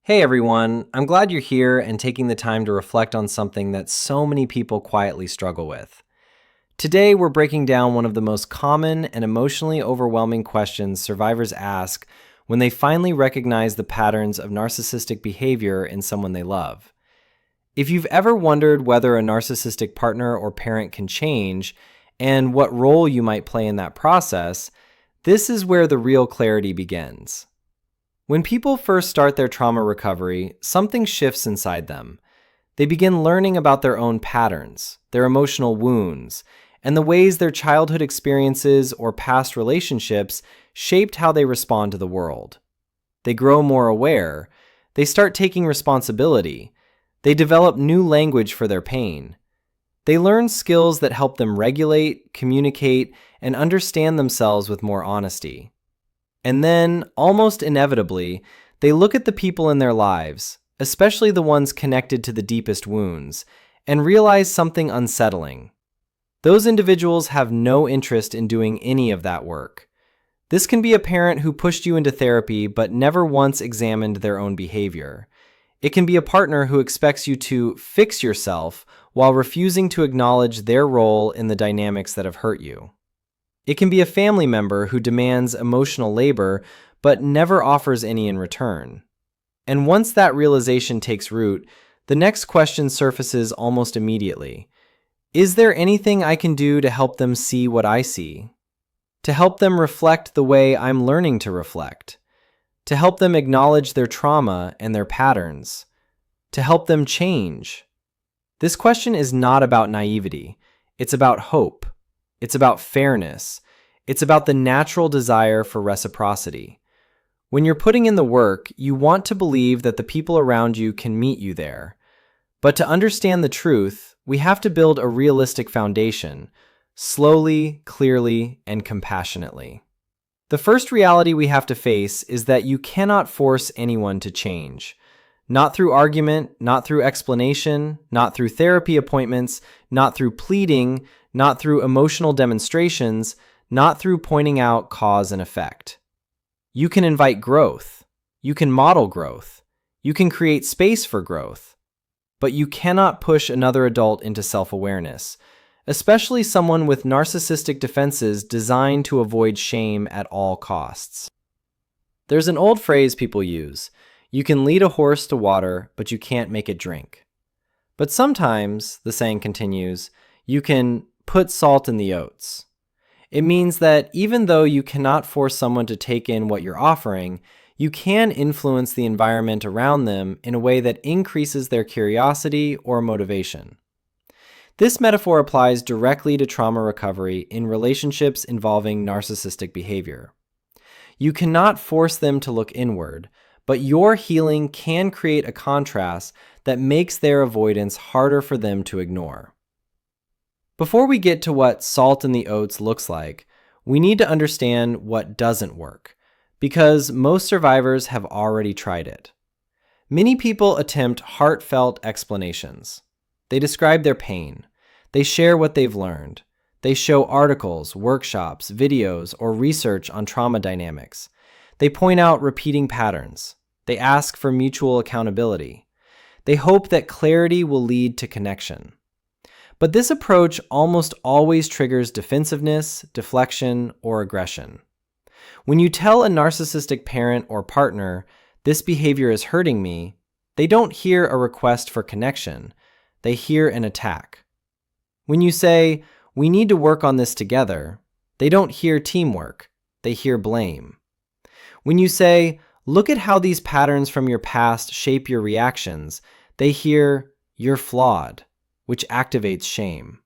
Hey everyone, I'm glad you're here and taking the time to reflect on something that so many people quietly struggle with. Today, we're breaking down one of the most common and emotionally overwhelming questions survivors ask when they finally recognize the patterns of narcissistic behavior in someone they love. If you've ever wondered whether a narcissistic partner or parent can change and what role you might play in that process, this is where the real clarity begins. When people first start their trauma recovery, something shifts inside them. They begin learning about their own patterns, their emotional wounds, and the ways their childhood experiences or past relationships shaped how they respond to the world. They grow more aware. They start taking responsibility. They develop new language for their pain. They learn skills that help them regulate, communicate, and understand themselves with more honesty. And then, almost inevitably, they look at the people in their lives, especially the ones connected to the deepest wounds, and realize something unsettling. Those individuals have no interest in doing any of that work. This can be a parent who pushed you into therapy but never once examined their own behavior. It can be a partner who expects you to fix yourself while refusing to acknowledge their role in the dynamics that have hurt you. It can be a family member who demands emotional labor but never offers any in return. And once that realization takes root, the next question surfaces almost immediately. Is there anything I can do to help them see what I see? To help them reflect the way I'm learning to reflect? To help them acknowledge their trauma and their patterns? To help them change? This question is not about naivety. It's about hope. It's about fairness. It's about the natural desire for reciprocity. When you're putting in the work, you want to believe that the people around you can meet you there. But to understand the truth, we have to build a realistic foundation, slowly, clearly, and compassionately. The first reality we have to face is that you cannot force anyone to change. Not through argument, not through explanation, not through therapy appointments, not through pleading, not through emotional demonstrations, not through pointing out cause and effect. You can invite growth. You can model growth. You can create space for growth. But you cannot push another adult into self-awareness, especially someone with narcissistic defenses designed to avoid shame at all costs. There's an old phrase people use: you can lead a horse to water, but you can't make it drink. But sometimes, the saying continues, you can put salt in the oats. It means that even though you cannot force someone to take in what you're offering, you can influence the environment around them in a way that increases their curiosity or motivation. This metaphor applies directly to trauma recovery in relationships involving narcissistic behavior. You cannot force them to look inward, but your healing can create a contrast that makes their avoidance harder for them to ignore. Before we get to what salt in the oats looks like, we need to understand what doesn't work, because most survivors have already tried it. Many people attempt heartfelt explanations. They describe their pain. They share what they've learned. They show articles, workshops, videos, or research on trauma dynamics. They point out repeating patterns. They ask for mutual accountability. They hope that clarity will lead to connection. But this approach almost always triggers defensiveness, deflection, or aggression. When you tell a narcissistic parent or partner, "This behavior is hurting me," they don't hear a request for connection. They hear an attack. When you say, "We need to work on this together," they don't hear teamwork. They hear blame. When you say, "Look at how these patterns from your past shape your reactions," they hear, "You're flawed," which activates shame.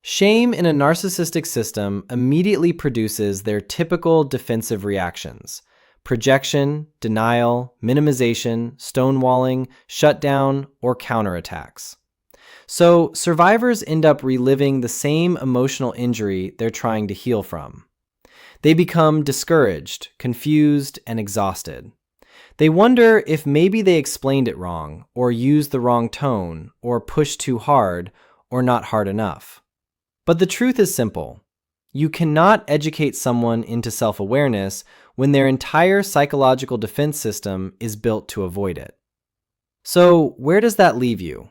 Shame in a narcissistic system immediately produces their typical defensive reactions: projection, denial, minimization, stonewalling, shutdown, or counterattacks. So survivors end up reliving the same emotional injury they're trying to heal from. They become discouraged, confused, and exhausted. They wonder if maybe they explained it wrong, or used the wrong tone, or pushed too hard, or not hard enough. But the truth is simple. You cannot educate someone into self-awareness when their entire psychological defense system is built to avoid it. So, where does that leave you?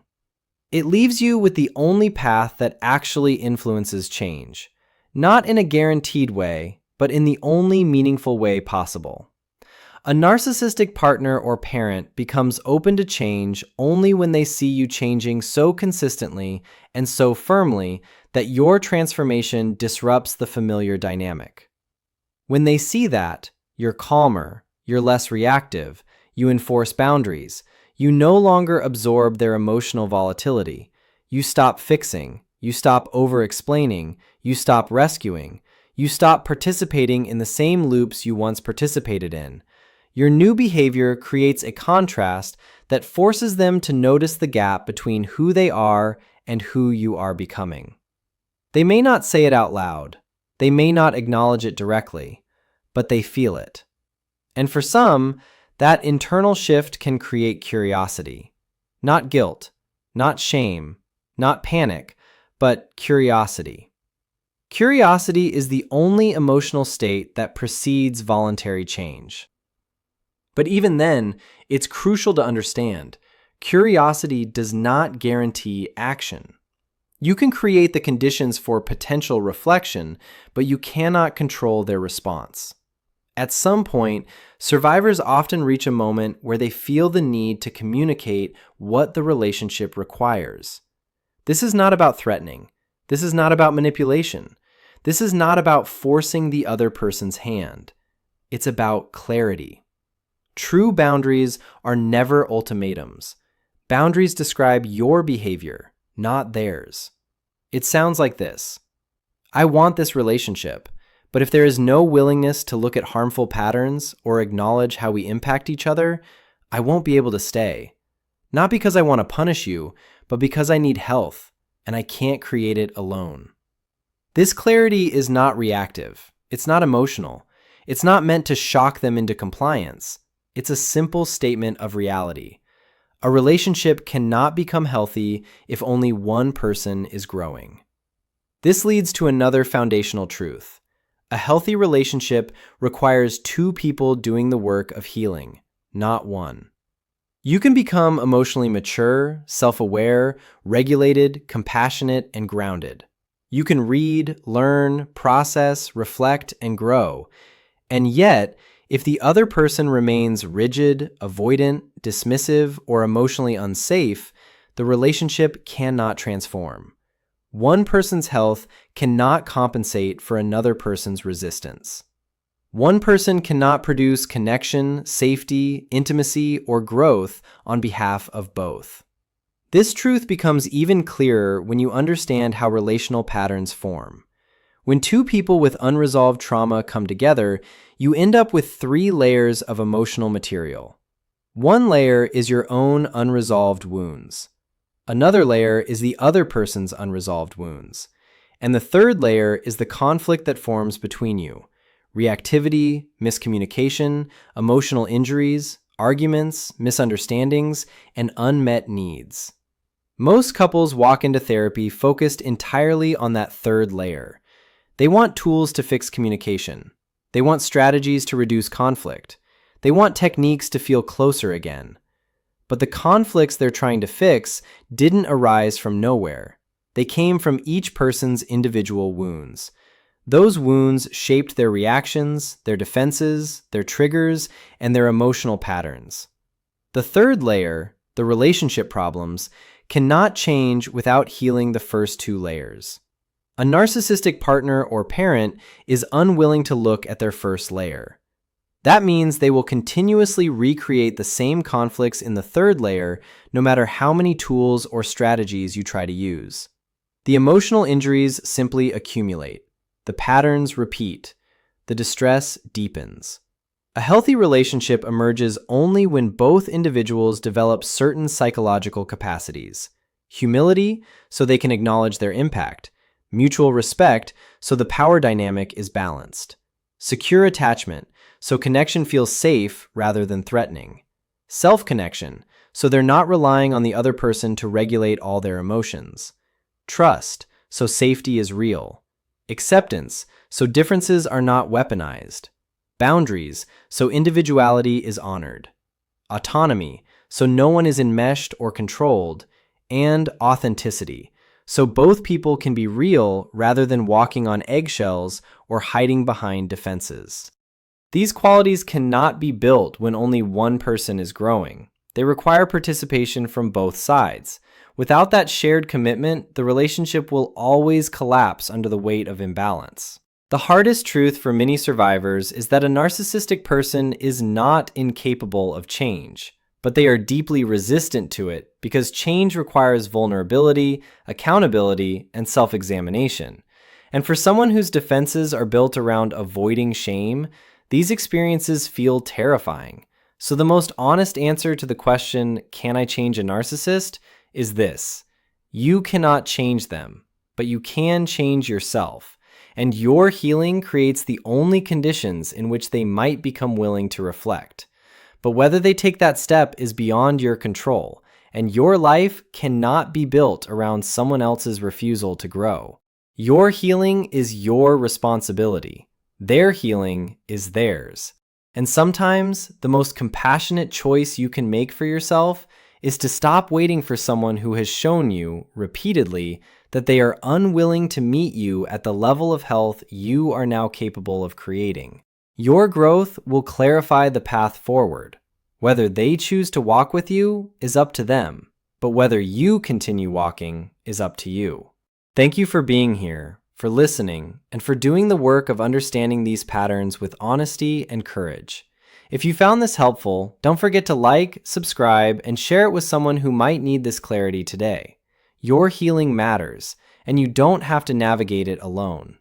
It leaves you with the only path that actually influences change, not in a guaranteed way, but in the only meaningful way possible. A narcissistic partner or parent becomes open to change only when they see you changing so consistently and so firmly that your transformation disrupts the familiar dynamic. When they see that, you're calmer, you're less reactive, you enforce boundaries, you no longer absorb their emotional volatility, you stop fixing, you stop over-explaining, you stop rescuing, you stop participating in the same loops you once participated in. Your new behavior creates a contrast that forces them to notice the gap between who they are and who you are becoming. They may not say it out loud, they may not acknowledge it directly, but they feel it. And for some, that internal shift can create curiosity. Not guilt, not shame, not panic, but curiosity. Curiosity is the only emotional state that precedes voluntary change. But even then, it's crucial to understand, curiosity does not guarantee action. You can create the conditions for potential reflection, but you cannot control their response. At some point, survivors often reach a moment where they feel the need to communicate what the relationship requires. This is not about threatening. This is not about manipulation. This is not about forcing the other person's hand. It's about clarity. True boundaries are never ultimatums. Boundaries describe your behavior, not theirs. It sounds like this. I want this relationship, but if there is no willingness to look at harmful patterns or acknowledge how we impact each other, I won't be able to stay. Not because I want to punish you, but because I need health, and I can't create it alone. This clarity is not reactive. It's not emotional. It's not meant to shock them into compliance. It's a simple statement of reality. A relationship cannot become healthy if only one person is growing. This leads to another foundational truth. A healthy relationship requires two people doing the work of healing, not one. You can become emotionally mature, self-aware, regulated, compassionate, and grounded. You can read, learn, process, reflect, and grow. And yet, if the other person remains rigid, avoidant, dismissive, or emotionally unsafe, the relationship cannot transform. One person's health cannot compensate for another person's resistance. One person cannot produce connection, safety, intimacy, or growth on behalf of both. This truth becomes even clearer when you understand how relational patterns form. When two people with unresolved trauma come together, you end up with 3 layers of emotional material. One layer is your own unresolved wounds. Another layer is the other person's unresolved wounds. And the third layer is the conflict that forms between you. Reactivity, miscommunication, emotional injuries, arguments, misunderstandings, and unmet needs. Most couples walk into therapy focused entirely on that third layer. They want tools to fix communication. They want strategies to reduce conflict. They want techniques to feel closer again. But the conflicts they're trying to fix didn't arise from nowhere. They came from each person's individual wounds. Those wounds shaped their reactions, their defenses, their triggers, and their emotional patterns. The third layer, the relationship problems, cannot change without healing the first 2 layers. A narcissistic partner or parent is unwilling to look at their first layer. That means they will continuously recreate the same conflicts in the third layer, no matter how many tools or strategies you try to use. The emotional injuries simply accumulate. The patterns repeat. The distress deepens. A healthy relationship emerges only when both individuals develop certain psychological capacities. Humility, so they can acknowledge their impact. Mutual respect, so the power dynamic is balanced. Secure attachment, so connection feels safe rather than threatening. Self-connection, so they're not relying on the other person to regulate all their emotions. Trust, so safety is real. Acceptance, so differences are not weaponized. Boundaries, so individuality is honored. Autonomy, so no one is enmeshed or controlled, and authenticity, so both people can be real rather than walking on eggshells or hiding behind defenses. These qualities cannot be built when only one person is growing. They require participation from both sides. Without that shared commitment, the relationship will always collapse under the weight of imbalance. The hardest truth for many survivors is that a narcissistic person is not incapable of change, but they are deeply resistant to it because change requires vulnerability, accountability, and self-examination. And for someone whose defenses are built around avoiding shame, these experiences feel terrifying. So the most honest answer to the question, can I change a narcissist, is this: you cannot change them, but you can change yourself. And your healing creates the only conditions in which they might become willing to reflect. But whether they take that step is beyond your control, and your life cannot be built around someone else's refusal to grow. Your healing is your responsibility. Their healing is theirs. And sometimes the most compassionate choice you can make for yourself is to stop waiting for someone who has shown you repeatedly that they are unwilling to meet you at the level of health you are now capable of creating. Your growth will clarify the path forward. Whether they choose to walk with you is up to them, but whether you continue walking is up to you. Thank you for being here, for listening, and for doing the work of understanding these patterns with honesty and courage. If you found this helpful, don't forget to like, subscribe, and share it with someone who might need this clarity today. Your healing matters, and you don't have to navigate it alone.